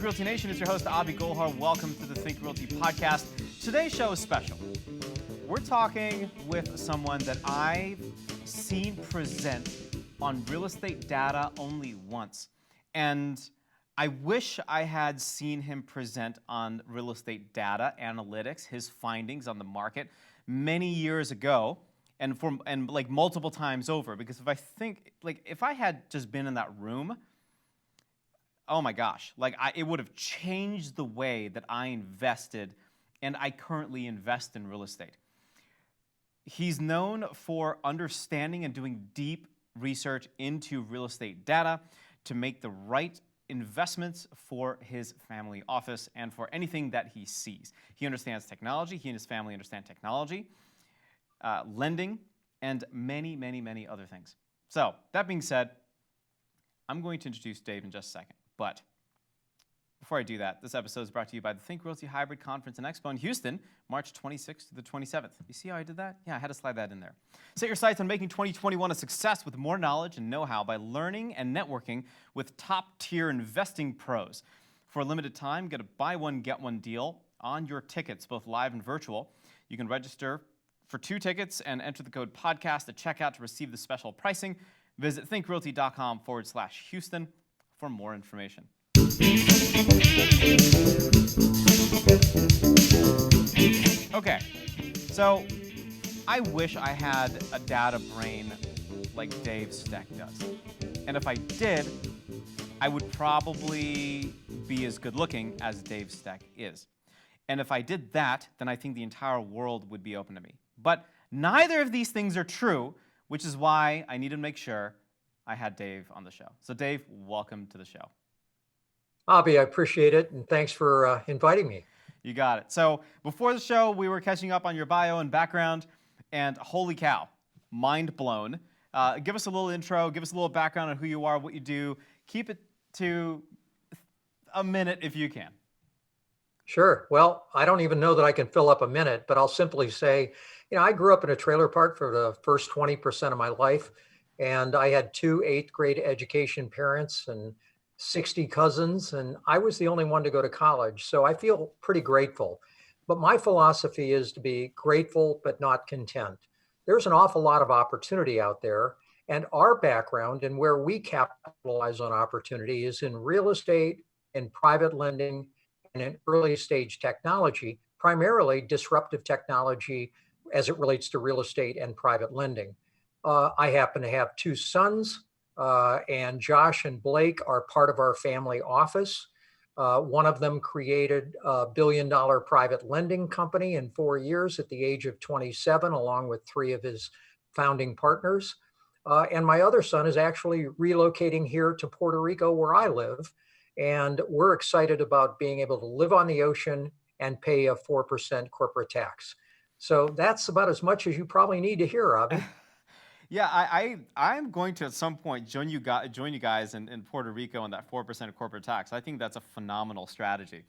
Realty Nation, it's your host, Abhi Golhar. Welcome to the Think Realty podcast. Today's show is special. We're talking with someone that I've seen present on real estate data only once. And I wish I had seen him present on real estate data analytics, his findings on the market many years ago, and like multiple times over. Because if I had just been in that room, oh my gosh, it would have changed the way that I invested, and I currently invest in real estate. He's known for understanding and doing deep research into real estate data to make the right investments for his family office and for anything that he sees. He understands technology. He and his family understand technology, lending, and many, many, many other things. So that being said, I'm going to introduce Dave in just a second. But before I do that, this episode is brought to you by the Think Realty Hybrid Conference and Expo in Houston, March 26th to the 27th. You see how I did that? Yeah, I had to slide that in there. Set your sights on making 2021 a success with more knowledge and know-how by learning and networking with top-tier investing pros. For a limited time, get a buy one, get one deal on your tickets, both live and virtual. You can register for 2 tickets and enter the code podcast at checkout to receive the special pricing. Visit thinkrealty.com/Houston for more information. Okay, so I wish I had a data brain like Dave Stech does. And if I did, I would probably be as good looking as Dave Stech is. And if I did that, then I think the entire world would be open to me. But neither of these things are true, which is why I need to make sure I had Dave on the show. So Dave, welcome to the show. Abhi, I appreciate it, and thanks for inviting me. You got it. So before the show, we were catching up on your bio and background, and holy cow, mind blown. Give us a little intro, give us a little background on who you are, what you do. Keep it to a minute if you can. Sure. Well, I don't even know that I can fill up a minute, but I'll simply say, I grew up in a trailer park for the first 20% of my life. And I had 2 8th grade education parents and 60 cousins, and I was the only one to go to college. So I feel pretty grateful. But my philosophy is to be grateful, but not content. There's an awful lot of opportunity out there. And our background and where we capitalize on opportunity is in real estate, in private lending, and in early stage technology, primarily disruptive technology as it relates to real estate and private lending. I happen to have 2 sons, and Josh and Blake are part of our family office. One of them created a $1 billion private lending company in 4 years at the age of 27, along with 3 of his founding partners. And my other son is actually relocating here to Puerto Rico, where I live. And we're excited about being able to live on the ocean and pay a 4% corporate tax. So that's about as much as you probably need to hear, Abhi. Yeah, I'm going to at some point join you guys in Puerto Rico on that 4% of corporate tax. I think that's a phenomenal strategy,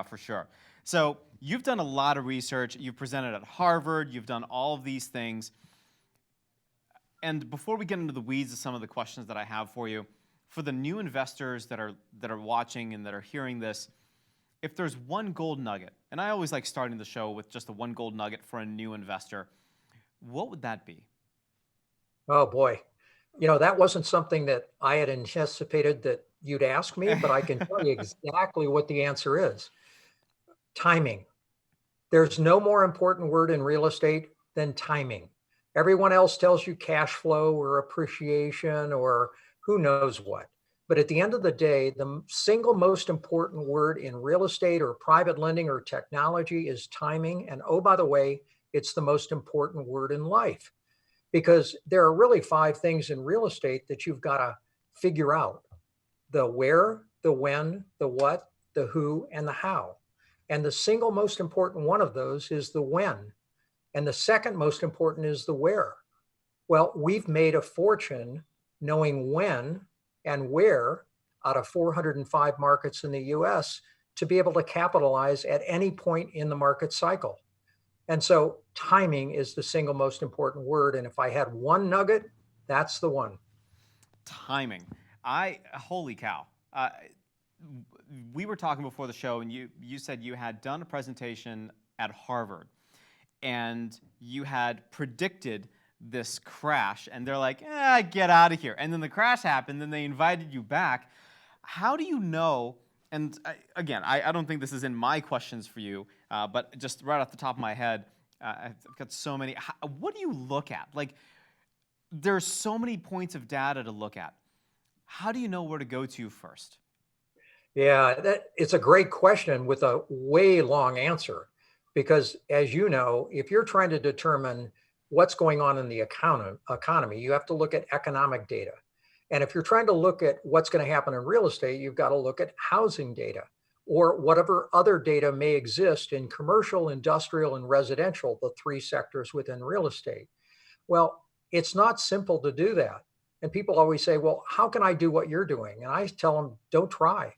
for sure. So you've done a lot of research. You've presented at Harvard. You've done all of these things. And before we get into the weeds of some of the questions that I have for you, for the new investors that are watching and that are hearing this, if there's one gold nugget, and I always like starting the show with just the one gold nugget for a new investor, what would that be? Oh boy, that wasn't something that I had anticipated that you'd ask me, but I can tell you exactly what the answer is. Timing. There's no more important word in real estate than timing. Everyone else tells you cash flow or appreciation or who knows what. But at the end of the day, the single most important word in real estate or private lending or technology is timing. And oh, by the way, it's the most important word in life. Because there are really 5 things in real estate that you've got to figure out: the where, the when, the what, the who, and the how. And the single most important one of those is the when. And the second most important is the where. Well, we've made a fortune knowing when and where out of 405 markets in the US to be able to capitalize at any point in the market cycle. And so timing is the single most important word. And if I had one nugget, that's the one. Timing. Holy cow. we were talking before the show, and you said you had done a presentation at Harvard, and you had predicted this crash, and they're like, get out of here. And then the crash happened, then they invited you back. How do you know? And again, I don't think this is in my questions for you, but just right off the top of my head, I've got so many. What do you look at? Like, there's so many points of data to look at. How do you know where to go to first? Yeah, it's a great question with a way long answer. Because as you know, if you're trying to determine what's going on in the economy, you have to look at economic data. And if you're trying to look at what's going to happen in real estate, you've got to look at housing data or whatever other data may exist in commercial, industrial, and residential, the three sectors within real estate. Well, it's not simple to do that. And people always say, well, how can I do what you're doing? And I tell them, don't try.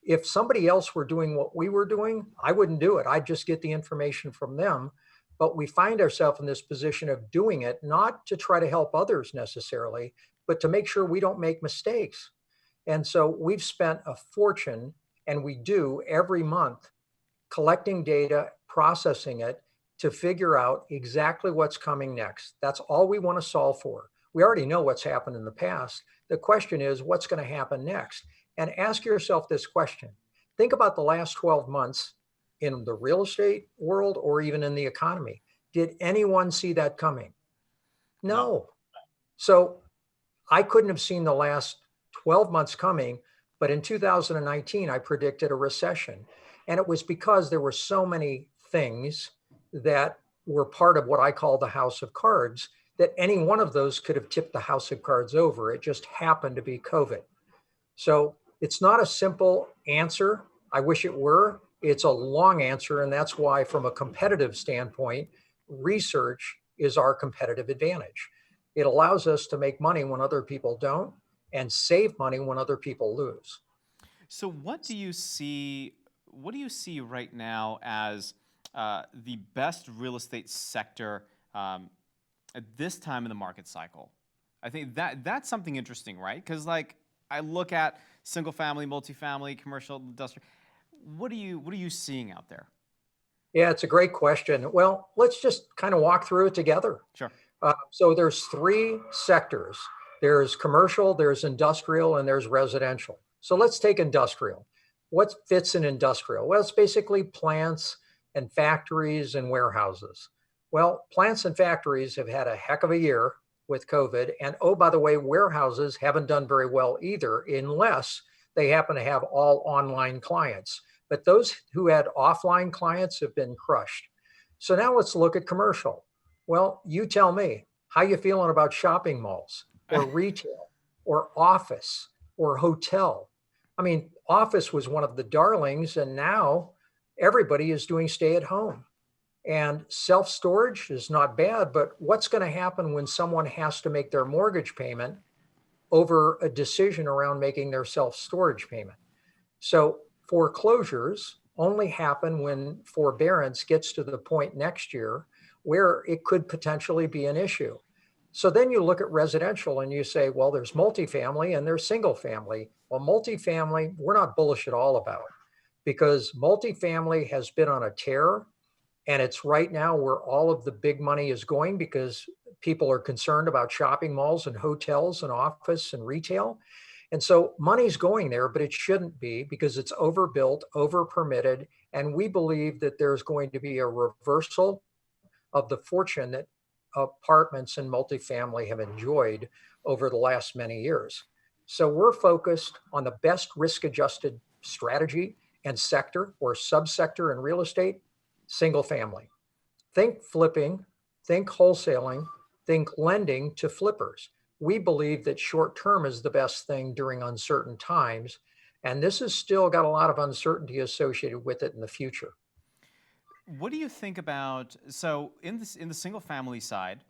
If somebody else were doing what we were doing, I wouldn't do it. I'd just get the information from them. But we find ourselves in this position of doing it, not to try to help others necessarily, but to make sure we don't make mistakes. And so we've spent a fortune, and we do every month, collecting data, processing it to figure out exactly what's coming next. That's all we want to solve for. We already know what's happened in the past. The question is, what's going to happen next? And ask yourself this question. Think about the last 12 months in the real estate world or even in the economy. Did anyone see that coming? No. So I couldn't have seen the last 12 months coming, but in 2019, I predicted a recession. And it was because there were so many things that were part of what I call the house of cards, that any one of those could have tipped the house of cards over. It just happened to be COVID. So it's not a simple answer. I wish it were. It's a long answer. And that's why, from a competitive standpoint, research is our competitive advantage. It allows us to make money when other people don't and save money when other people lose. So what do you see right now as the best real estate sector at this time in the market cycle? I think that's something interesting, right? Because like I look at single family, multifamily, commercial, industrial. What are you seeing out there? Yeah, it's a great question. Well, let's just kind of walk through it together. Sure. So there's three sectors. There's commercial, there's industrial, and there's residential. So let's take industrial. What fits in industrial? Well, it's basically plants and factories and warehouses. Well, plants and factories have had a heck of a year with COVID. And oh, by the way, warehouses haven't done very well either, unless they happen to have all online clients. But those who had offline clients have been crushed. So now let's look at commercial. Well, you tell me, how you feeling about shopping malls or retail or office or hotel? I mean, office was one of the darlings, and now everybody is doing stay at home. And self-storage is not bad, but what's going to happen when someone has to make their mortgage payment over a decision around making their self-storage payment? So foreclosures only happen when forbearance gets to the point next year where it could potentially be an issue. So then you look at residential and you say, well, there's multifamily and there's single family. Well, multifamily, we're not bullish at all about, because multifamily has been on a tear. And it's right now where all of the big money is going, because people are concerned about shopping malls and hotels and office and retail. And so money's going there, but it shouldn't be, because it's overbuilt, over permitted. And we believe that there's going to be a reversal of the fortune that apartments and multifamily have enjoyed over the last many years. So we're focused on the best risk-adjusted strategy and sector or subsector in real estate: single family. Think flipping, think wholesaling, think lending to flippers. We believe that short term is the best thing during uncertain times. And this has still got a lot of uncertainty associated with it in the future. What do you think about, so in the single family side,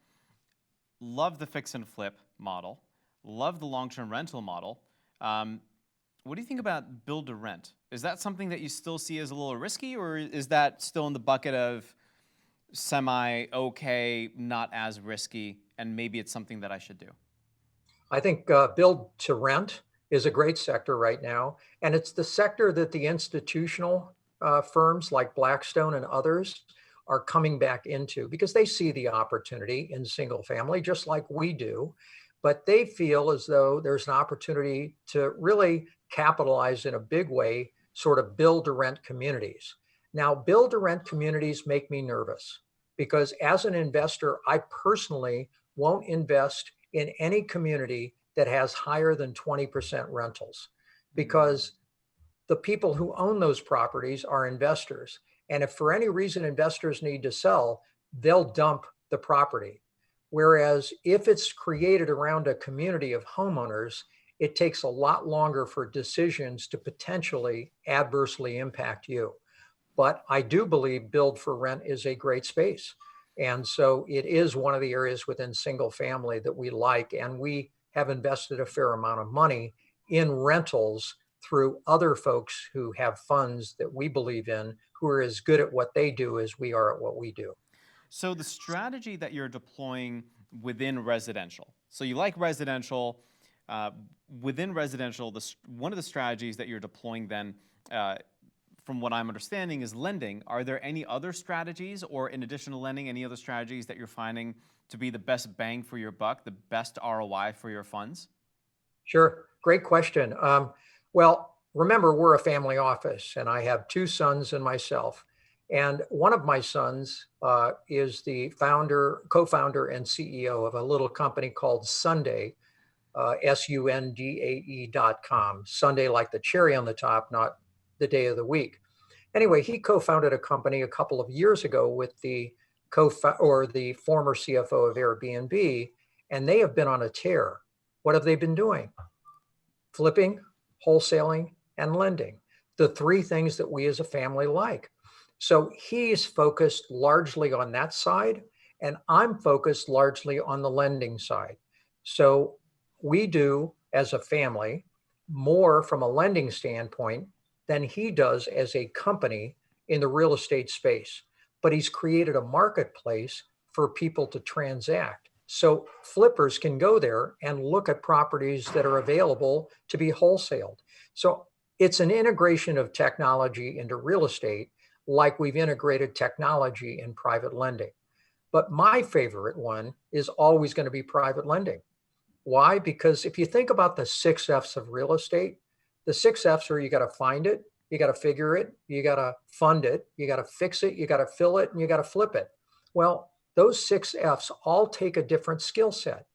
love the fix and flip model, love the long-term rental model. What do you think about build to rent? Is that something that you still see as a little risky, or is that still in the bucket of semi-okay, not as risky, and maybe it's something that I should do? I think build to rent is a great sector right now. And it's the sector that the institutional firms like Blackstone and others are coming back into because they see the opportunity in single family, just like we do. But they feel as though there's an opportunity to really capitalize in a big way, sort of build to rent communities. Now, build to rent communities make me nervous because as an investor, I personally won't invest in any community that has higher than 20% rentals because the people who own those properties are investors. And if for any reason investors need to sell, they'll dump the property. Whereas if it's created around a community of homeowners, it takes a lot longer for decisions to potentially adversely impact you. But I do believe build for rent is a great space. And so it is one of the areas within single family that we like. And we have invested a fair amount of money in rentals through other folks who have funds that we believe in, who are as good at what they do as we are at what we do. So the strategy that you're deploying within residential, so you like residential, within residential, one of the strategies that you're deploying then, from what I'm understanding, is lending. Are there any other strategies, or in addition to lending, any other strategies that you're finding to be the best bang for your buck, the best ROI for your funds? Sure. Great question. Well, remember, we're a family office, and I have two sons and myself. And one of my sons is the co-founder, and CEO of a little company called Sundae, SUNDAE.com. Sunday, like the cherry on the top, not the day of the week. Anyway, he co-founded a company a couple of years ago with the former CFO of Airbnb, and they have been on a tear. What have they been doing? Flipping, wholesaling, and lending. The three things that we as a family like. So he's focused largely on that side, and I'm focused largely on the lending side. So we do, as a family, more from a lending standpoint than he does as a company in the real estate space. But he's created a marketplace for people to transact. So flippers can go there and look at properties that are available to be wholesaled. So it's an integration of technology into real estate, like we've integrated technology in private lending. But my favorite one is always going to be private lending. Why? Because if you think about the 6 F's of real estate, the 6 F's are: you got to find it, you got to figure it, you got to fund it, you got to fix it, you got to fill it, and you got to flip it. Well, those 6 F's all take a different skill set.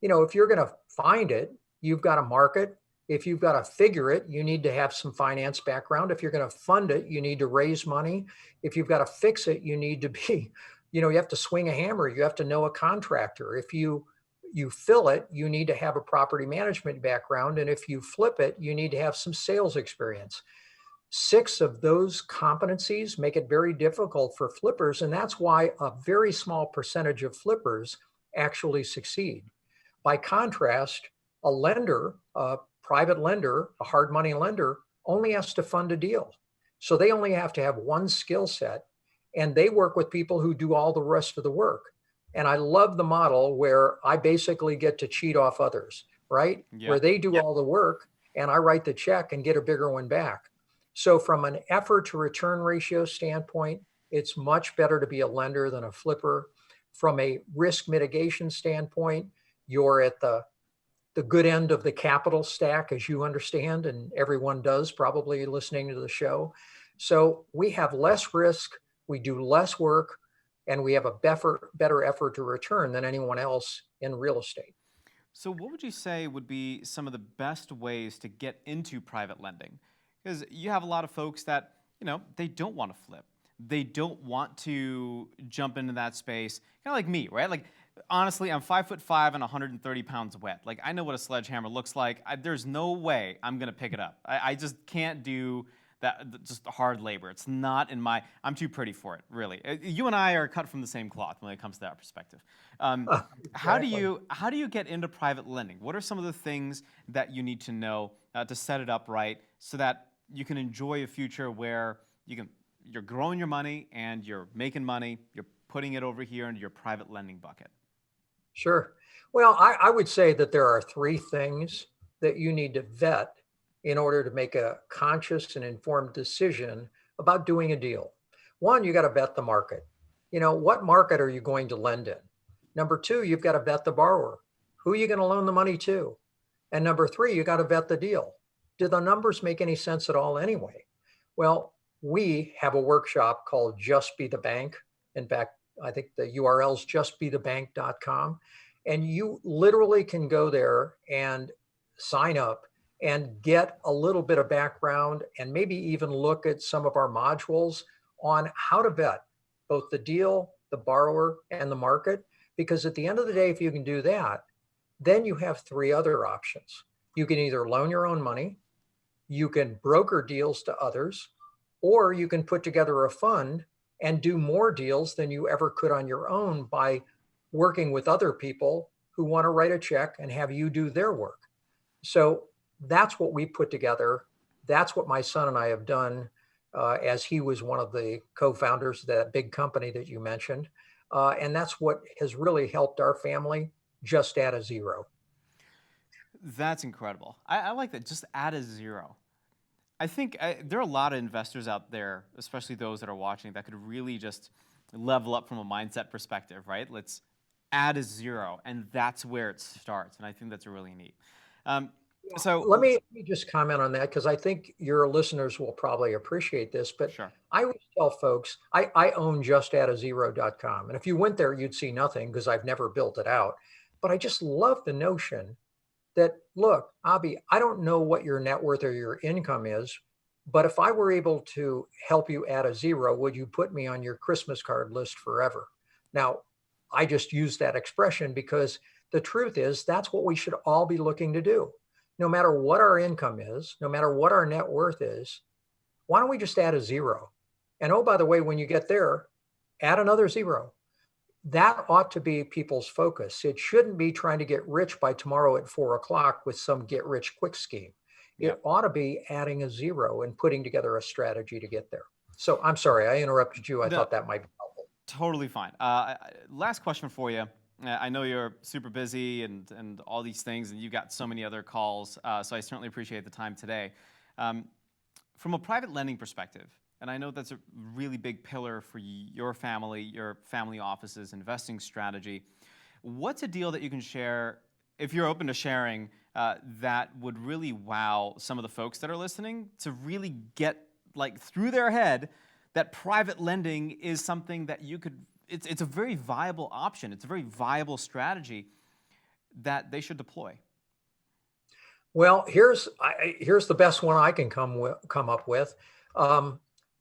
If you're going to find it, you've got to market. If you've got to figure it, you need to have some finance background. If you're going to fund it, you need to raise money. If you've got to fix it, you need to be, you have to swing a hammer. You have to know a contractor. If you fill it, you need to have a property management background. And if you flip it, you need to have some sales experience. 6 of those competencies make it very difficult for flippers. And that's why a very small percentage of flippers actually succeed. By contrast, a lender, a private lender, a hard money lender, only has to fund a deal. So they only have to have one skill set, and they work with people who do all the rest of the work. And I love the model where I basically get to cheat off others, right? Yeah. Where they do all the work and I write the check and get a bigger one back. So from an effort to return ratio standpoint, it's much better to be a lender than a flipper. From a risk mitigation standpoint, you're at the good end of the capital stack, as you understand, and everyone does probably listening to the show. So we have less risk, we do less work, and we have a better effort to return than anyone else in real estate. So what would you say would be some of the best ways to get into private lending? Because you have a lot of folks that, they don't want to flip. They don't want to jump into that space. Kind of like me, right? Like, honestly, I'm 5'5" and 130 pounds wet. Like, I know what a sledgehammer looks like. There's no way I'm going to pick it up. I just can't do that, just hard labor. It's not in I'm too pretty for it, really. You and I are cut from the same cloth when it comes to that perspective. Exactly. How do you get into private lending? What are some of the things that you need to know to set it up right so that you can enjoy a future where you're growing your money and you're making money, you're putting it over here into your private lending bucket? Sure. Well, I would say that there are 3 things that you need to vet in order to make a conscious and informed decision about doing a deal. One, you got to vet the market. What market are you going to lend in? Number two, you've got to vet the borrower. Who are you going to loan the money to? And number three, you got to vet the deal. Do the numbers make any sense at all anyway? Well, we have a workshop called Just Be the Bank. In fact, I think the URL is justbethebank.com. And you literally can go there and sign up and get a little bit of background and maybe even look at some of our modules on how to vet both the deal, the borrower, and the market. Because at the end of the day, if you can do that, then you have three other options. You can either loan your own money, you can broker deals to others, or you can put together a fund and do more deals than you ever could on your own by working with other people who want to write a check and have you do their work. So that's what we put together. That's what my son and I have done, as he was one of the co-founders of that big company that you mentioned. And that's what has really helped our family just add a zero. That's incredible. I like that. Just add a zero. I think there are a lot of investors out there, especially those that are watching, that could really just level up from a mindset perspective, right? Let's add a zero, and that's where it starts. And I think that's really neat. So let me just comment on that, because I think your listeners will probably appreciate this. But sure. I always tell folks, I own justaddazero.com. And if you went there, you'd see nothing because I've never built it out. But I just love the notion that, look, Abhi, I don't know what your net worth or your income is, but if I were able to help you add a zero, would you put me on your Christmas card list forever? Now, I just use that expression because the truth is that's what we should all be looking to do. No matter what our income is, no matter what our net worth is, why don't we just add a zero? And oh, by the way, when you get there, add another zero. That ought to be people's focus. It shouldn't be trying to get rich by tomorrow at 4 o'clock with some get rich quick scheme. It ought to be adding a zero and putting together a strategy to get there. So I'm sorry, I interrupted you. I thought that might be helpful. Totally fine. Last question for you. I know you're super busy and all these things, and you've got so many other calls, so I certainly appreciate the time today. From a private lending perspective, and I know that's a really big pillar for your family office's investing strategy, what's a deal that you can share, if you're open to sharing, that would really wow some of the folks that are listening to really get through their head that private lending is something that you could, it's a very viable option. It's a very viable strategy that they should deploy. Well, here's the best one I can come up with.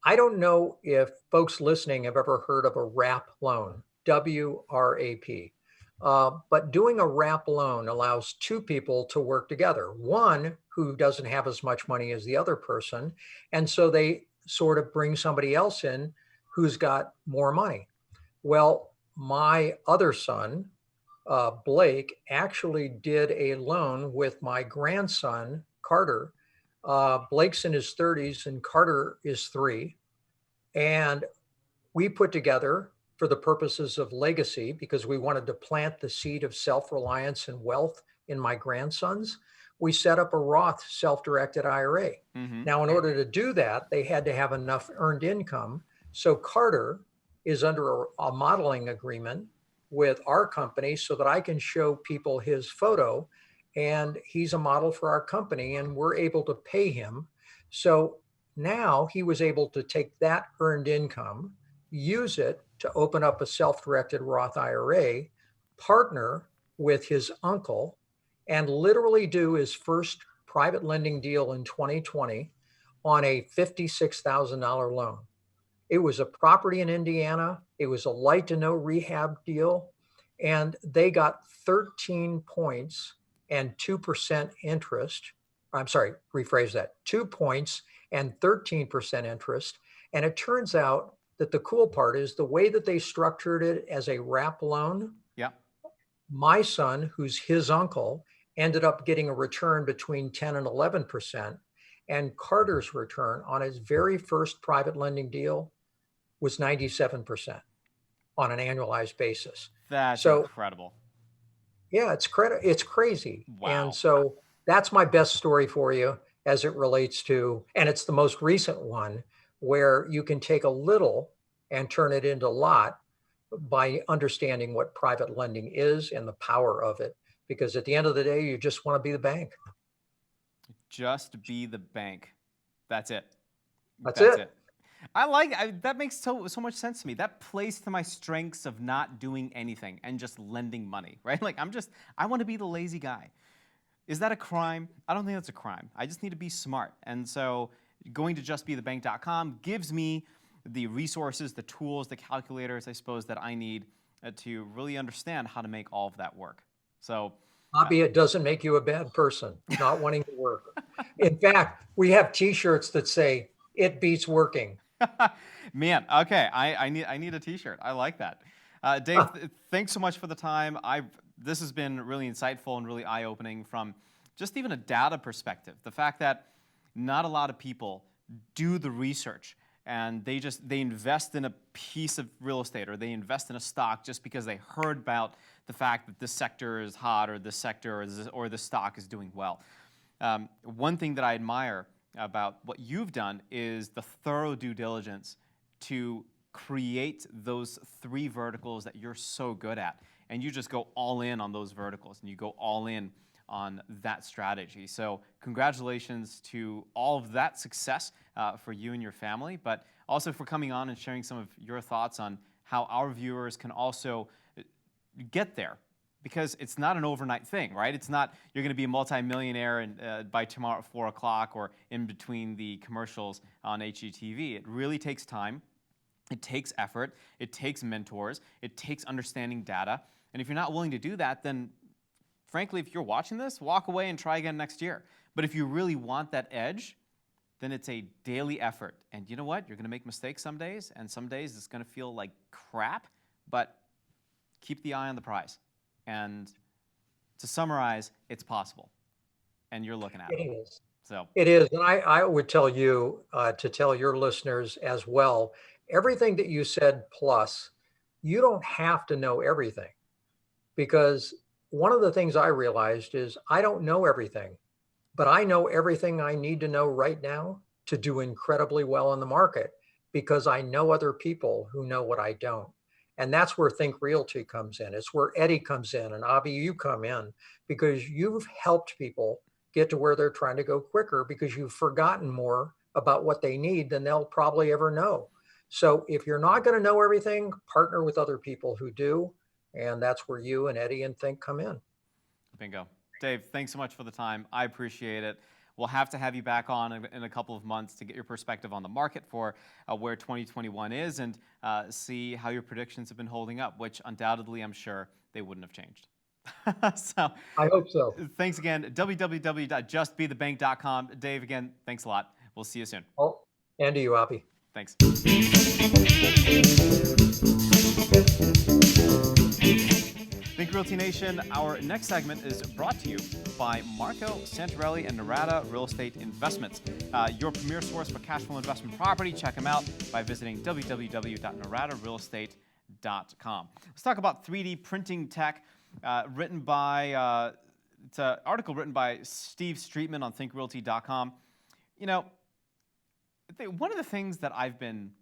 I don't know if folks listening have ever heard of a WRAP loan, WRAP. But doing a WRAP loan allows two people to work together. One who doesn't have as much money as the other person, and so they sort of bring somebody else in who's got more money. Well, my other son, Blake, actually did a loan with my grandson, Carter. Blake's in his 30s and Carter is 3. And we put together, for the purposes of legacy, because we wanted to plant the seed of self-reliance and wealth in my grandsons, we set up a Roth self-directed IRA. Mm-hmm. Now, in order to do that, they had to have enough earned income. So Carter is under a modeling agreement with our company so that I can show people his photo, and he's a model for our company, and we're able to pay him. So now he was able to take that earned income, use it to open up a self-directed Roth IRA, partner with his uncle, and literally do his first private lending deal in 2020 on a $56,000 loan. It was a property in Indiana. It was a light to no rehab deal. And they got 13 points and 2% interest. I'm sorry, rephrase that, 2 points and 13% interest. And it turns out that the cool part is the way that they structured it as a WRAP loan. Yeah. My son, who's his uncle, ended up getting a return between 10 and 11%. And Carter's return on his very first private lending deal was 97% on an annualized basis. That's incredible. Yeah, it's crazy. Wow. And so that's my best story for you as it relates to, and it's the most recent one where you can take a little and turn it into a lot by understanding what private lending is and the power of it. Because at the end of the day, you just want to be the bank. Just be the bank. That's it. That's That's it. it. That makes so much sense to me. That plays to my strengths of not doing anything and just lending money, right? Like I want to be the lazy guy. Is that a crime? I don't think that's a crime. I just need to be smart. And so going to justbethebank.com gives me the resources, the tools, the calculators, I suppose, that I need to really understand how to make all of that work. So, Bobby, it doesn't make you a bad person, not wanting to work. In fact, we have T-shirts that say, "It beats working." man, okay, I need a T-shirt. I like that. Dave, thanks so much for the time. This has been really insightful and really eye-opening from just even a data perspective. The fact that not a lot of people do the research and they invest in a piece of real estate or they invest in a stock just because they heard about the fact that this sector is hot or this sector or this stock is doing well. One thing that I admire about what you've done is the thorough due diligence to create those 3 verticals that you're so good at. And you just go all in on those verticals and you go all in on that strategy. So congratulations to all of that success for you and your family, but also for coming on and sharing some of your thoughts on how our viewers can also get there. Because it's not an overnight thing, right? It's not you're going to be a multimillionaire by tomorrow at 4 o'clock or in between the commercials on HGTV. It really takes time. It takes effort. It takes mentors. It takes understanding data. And if you're not willing to do that, then frankly, if you're watching this, walk away and try again next year. But if you really want that edge, then it's a daily effort. And you know what? You're going to make mistakes some days, and some days it's going to feel like crap, but keep the eye on the prize. And to summarize, it's possible. And you're looking at it. It is. So It is. And I would tell you to tell your listeners as well, everything that you said plus, you don't have to know everything. Because one of the things I realized is I don't know everything, but I know everything I need to know right now to do incredibly well in the market because I know other people who know what I don't. And that's where Think Realty comes in. It's where Eddie comes in and Avi, you come in because you've helped people get to where they're trying to go quicker because you've forgotten more about what they need than they'll probably ever know. So if you're not going to know everything, partner with other people who do. And that's where you and Eddie and Think come in. bingo. Dave, thanks so much for the time. I appreciate it. We'll have to have you back on in a couple of months to get your perspective on the market for where 2021 is and see how your predictions have been holding up, which undoubtedly I'm sure they wouldn't have changed. So I hope so. Thanks again. www.justbethebank.com. Dave, again, thanks a lot. We'll see you soon. Oh, and to you, Avi. Thanks. Think Realty Nation, our next segment is brought to you by Marco Santarelli and Narada Real Estate Investments, your premier source for cash flow investment property. Check them out by visiting www.naradarealestate.com. Let's talk about 3D printing tech, it's an article written by Steve Streetman on thinkrealty.com. You know, one of the things that I've been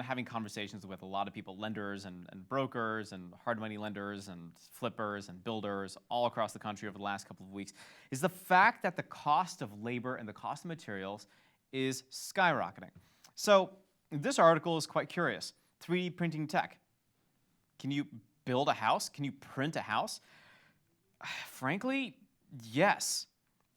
having conversations with a lot of people, lenders and brokers and hard money lenders and flippers and builders all across the country over the last couple of weeks, is the fact that the cost of labor and the cost of materials is skyrocketing. So this article is quite curious. 3D printing tech. Can you build a house? Can you print a house? Frankly, yes.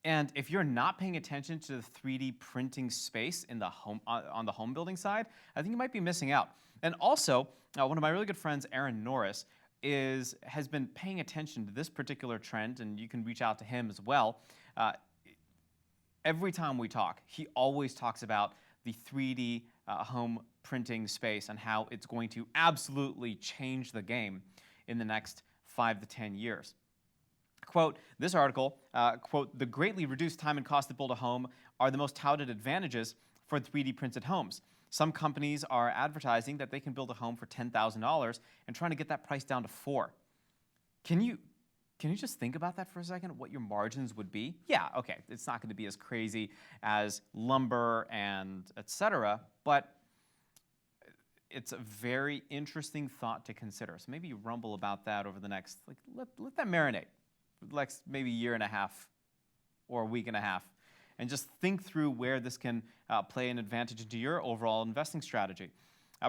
And if you're not paying attention to the 3D printing space in the home on the home building side, I think you might be missing out. And also, one of my really good friends, Aaron Norris, has been paying attention to this particular trend, and you can reach out to him as well. Every time we talk, he always talks about the 3D home printing space and how it's going to absolutely change the game in the next 5 to 10 years. Quote, this article, quote, the greatly reduced time and cost to build a home are the most touted advantages for 3D printed homes. Some companies are advertising that they can build a home for $10,000 and trying to get that price down to $4,000. Can you just think about that for a second? What your margins would be? Yeah, okay, it's not going to be as crazy as lumber and etc., but it's a very interesting thought to consider. So maybe you rumble about that over the next, let that marinate for the next maybe year and a half or a week and a half, and just think through where this can play an advantage into your overall investing strategy.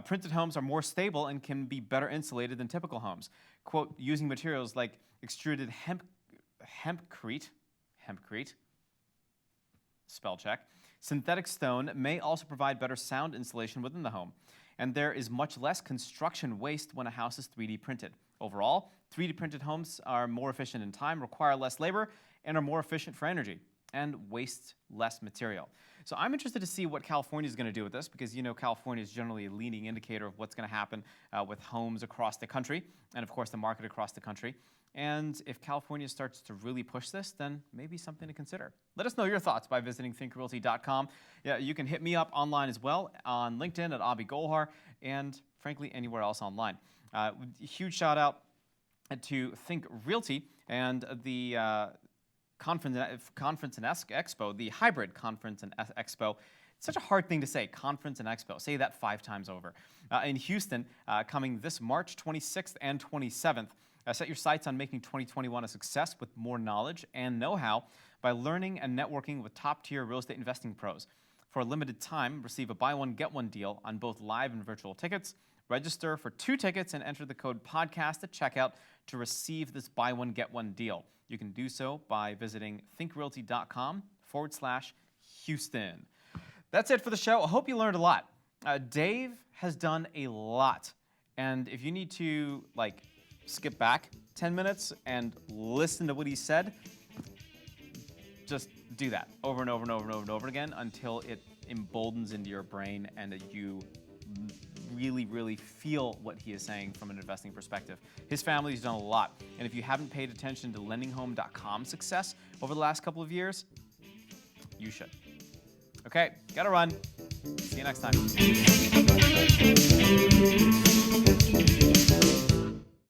Printed homes are more stable and can be better insulated than typical homes. Quote, using materials like extruded hempcrete, spell check, synthetic stone may also provide better sound insulation within the home. And there is much less construction waste when a house is 3D printed. Overall, 3D printed homes are more efficient in time, require less labor, and are more efficient for energy, and waste less material. So I'm interested to see what California is going to do with this, because California is generally a leading indicator of what's going to happen with homes across the country, and of course the market across the country. And if California starts to really push this, then maybe something to consider. Let us know your thoughts by visiting thinkrealty.com. Yeah, you can hit me up online as well on LinkedIn at Abhi Golhar, and frankly anywhere else online. Huge shout out to Think Realty and the conference and expo, the hybrid conference and expo. It's such a hard thing to say, conference and expo. Say that 5 times over. In Houston, coming this March 26th and 27th. Set your sights on making 2021 a success with more knowledge and know-how by learning and networking with top-tier real estate investing pros. For a limited time, receive a buy one, get one deal on both live and virtual tickets. Register for 2 tickets and enter the code podcast at checkout to receive this buy one, get one deal. You can do so by visiting thinkrealty.com/Houston. That's it for the show. I hope you learned a lot. Dave has done a lot. And if you need to, skip back 10 minutes and listen to what he said, just do that over and over and over and over and over again until it emboldens into your brain and that you really, really feel what he is saying from an investing perspective. His family's done a lot. And if you haven't paid attention to lendinghome.com's success over the last couple of years, you should. Okay, gotta run. See you next time.